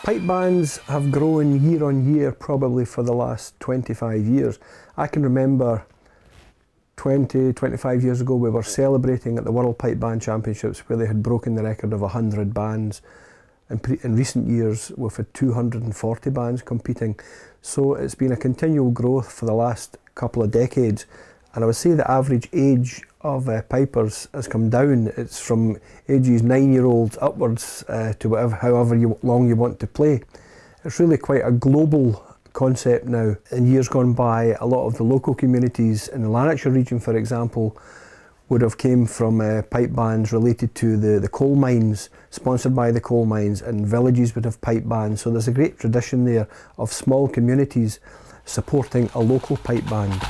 Pipe bands have grown year on year probably for the last 25 years. I can remember 25 years ago we were celebrating at the World Pipe Band Championships where they had broken the record of 100 bands. In recent years we've had 240 bands competing. So it's been a continual growth for the last couple of decades. And I would say the average age of pipers has come down. It's from ages 9-year-olds upwards to however long you want to play. It's really quite a global concept now. In years gone by, a lot of the local communities in the Lanarkshire region, for example, would have came from pipe bands related to the coal mines, sponsored by the coal mines, and villages would have pipe bands. So there's a great tradition there of small communities supporting a local pipe band.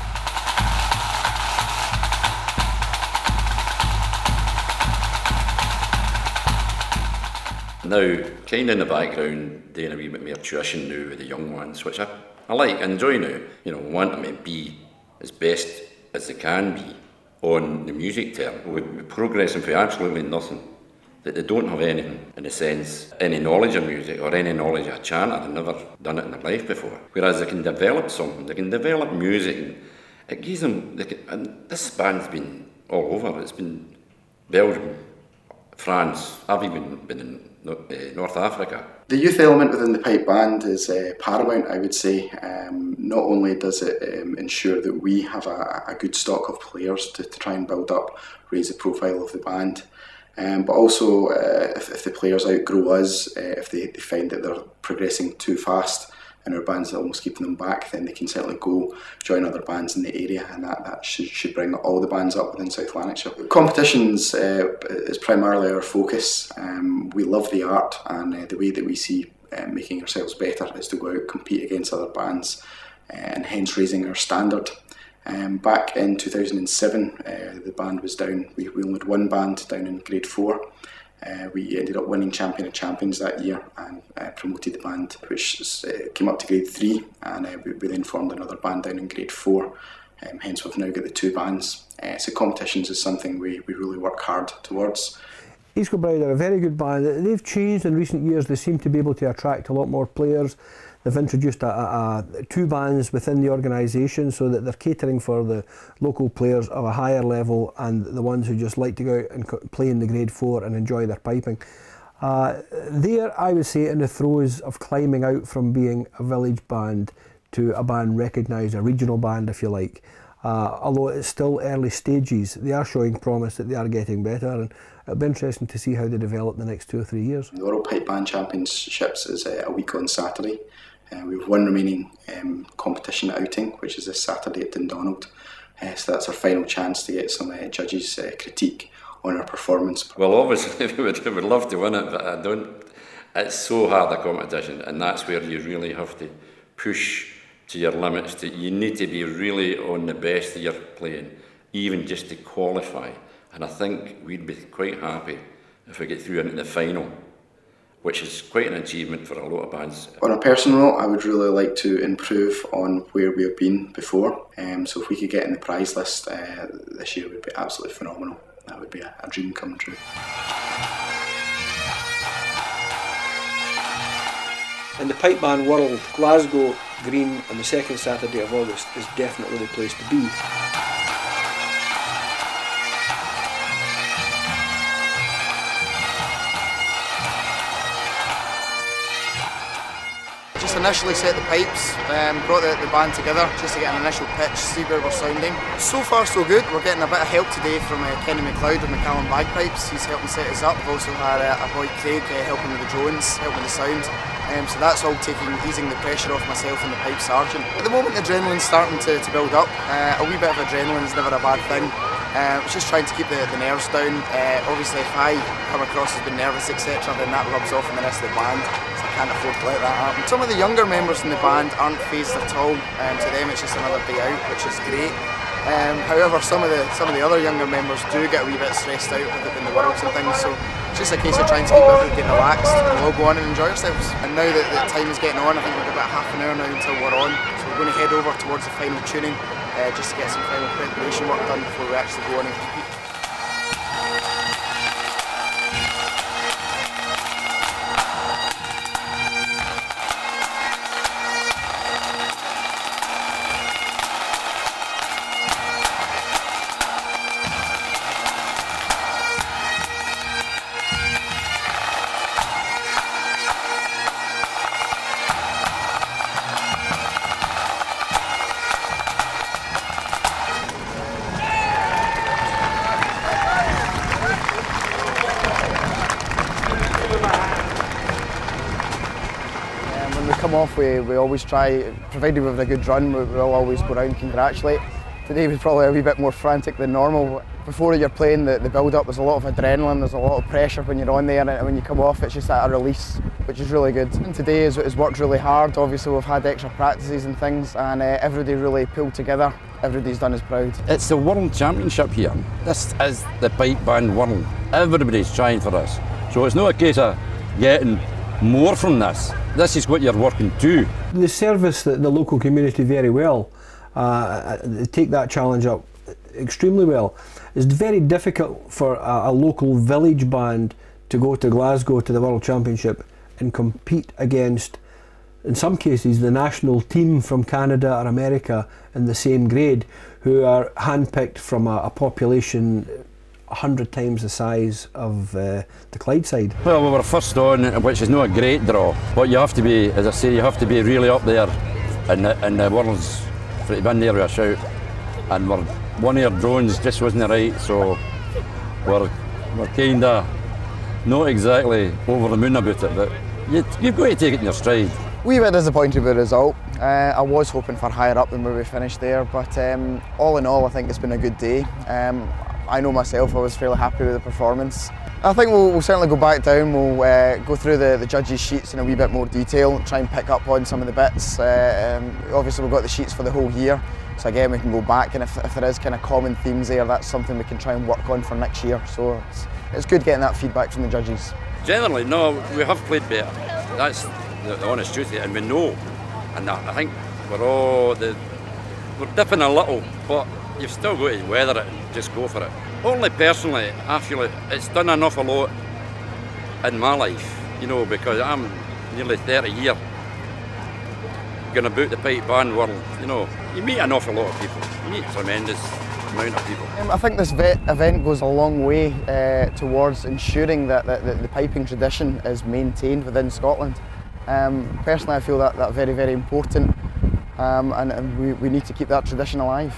Now, kind of in the background, doing a wee bit more tuition now with the young ones, which I like, I enjoy now. You know, want them to be as best as they can be on the music term. We're progressing for absolutely nothing. That they don't have anything, in a sense, any knowledge of music or any knowledge of a chanter. They've never done it in their life before. Whereas they can develop something, they can develop music, and it gives them, and this band's been all over. It's been Belgium, France, I've even been in North Africa. The youth element within the pipe band is paramount, I would say. Not only does it ensure that we have a good stock of players to try and build up, raise the profile of the band, but also if the players outgrow us, if they find that they're progressing too fast and our band's almost keeping them back, then they can certainly go join other bands in the area, and that should bring all the bands up within South Lanarkshire. Competitions is primarily our focus. We love the art, and the way that we see making ourselves better is to go out and compete against other bands, and hence raising our standard. Back in 2007, the band was down. We only had one band down in grade 4. We ended up winning Champion of Champions that year and promoted the band, which came up to grade 3, and we then formed another band down in grade 4. Hence we've now got the 2 bands. So competitions is something we really work hard towards. East Kilbride are a very good band. They've changed in recent years. They seem to be able to attract a lot more players. They've introduced 2 bands within the organisation so that they're catering for the local players of a higher level and the ones who just like to go out and play in the grade 4 and enjoy their piping. They're, I would say, in the throes of climbing out from being a village band to a band recognised, a regional band if you like. Although it's still early stages, they are showing promise that they are getting better, and it'll be interesting to see how they develop in the next 2 or 3 years. The World Pipe Band Championships is a week on Saturday. We have one remaining competition outing, which is this Saturday at Dundonald. So that's our final chance to get some judges' critique on our performance. Well, obviously we would love to win it, but I don't. It's so hard a competition, and that's where you really have to push to your limits. You need to be really on the best of your playing, even just to qualify. And I think we'd be quite happy if we get through into the final, which is quite an achievement for a lot of bands. On a personal note, I would really like to improve on where we have been before. So if we could get in the prize list this year, would be absolutely phenomenal. That would be a dream come true. In the pipe band world, Glasgow Green on the 2nd Saturday of August is definitely the place to be. Just initially set the pipes, brought the band together just to get an initial pitch, see where we're sounding. So far so good. We're getting a bit of help today from Kenny McLeod with McCallum Bagpipes. He's helping set us up. We've also had a boy Craig helping with the drones, helping with the sound. So that's all easing the pressure off myself and the pipe sergeant. At the moment the adrenaline's starting to build up. A wee bit of adrenaline is never a bad thing. It's just trying to keep the nerves down. Obviously if I come across as being nervous etc, then that rubs off on the rest of the band. So I can't afford to let that happen. Some of the younger members in the band aren't phased at all. To them it's just another day out, which is great. However, some of the other younger members do get a wee bit stressed out with it in the worlds and things, so it's just a case of trying to keep everybody relaxed and we'll go on and enjoy ourselves. And now that the time is getting on, I think we've got about half an hour now until we're on, so we're going to head over towards the final tuning just to get some final preparation work done before we actually go on and compete. come off, we always try, provided we've had a good run, we'll always go round and congratulate. Today was probably a wee bit more frantic than normal. Before you're playing, the build-up, there's a lot of adrenaline, there's a lot of pressure when you're on there, and when you come off it's just a release, which is really good. And today has worked really hard. Obviously we've had extra practices and things, and everybody really pulled together. Everybody's done us proud. It's the World Championship here. This is the pipe band world. Everybody's trying for this. So it's not a case of getting more from this. This is what you're working to. They service the local community very well. They take that challenge up extremely well. It's very difficult for a local village band to go to Glasgow to the World Championship and compete against, in some cases, the national team from Canada or America in the same grade, who are handpicked from a population 100 times the size of the Clyde side. Well, we were first on, which is not a great draw, but you have to be, as I say, you have to be really up there in the world's, for to be in there with a shout. And one of our drones just wasn't right, so we're kind of not exactly over the moon about it, but you've got to take it in your stride. We were disappointed with the result. I was hoping for higher up than where we finished there, but all in all I think it's been a good day. I know myself, I was fairly happy with the performance. I think we'll certainly go back down, we'll go through the judges' sheets in a wee bit more detail, try and pick up on some of the bits. Obviously we've got the sheets for the whole year, so again we can go back, and if there is kind of common themes there, that's something we can try and work on for next year. So it's good getting that feedback from the judges. Generally, no, we have played better. That's the honest truth, and we know. And I think we're dipping a little, but you've still got to weather it and just go for it. Only personally, I feel it's done an awful lot in my life, you know, because I'm nearly 30 years going about the pipe band world. You know, you meet an awful lot of people. You meet a tremendous amount of people. I think this event goes a long way towards ensuring that the piping tradition is maintained within Scotland. Personally, I feel that very, very important, and we need to keep that tradition alive.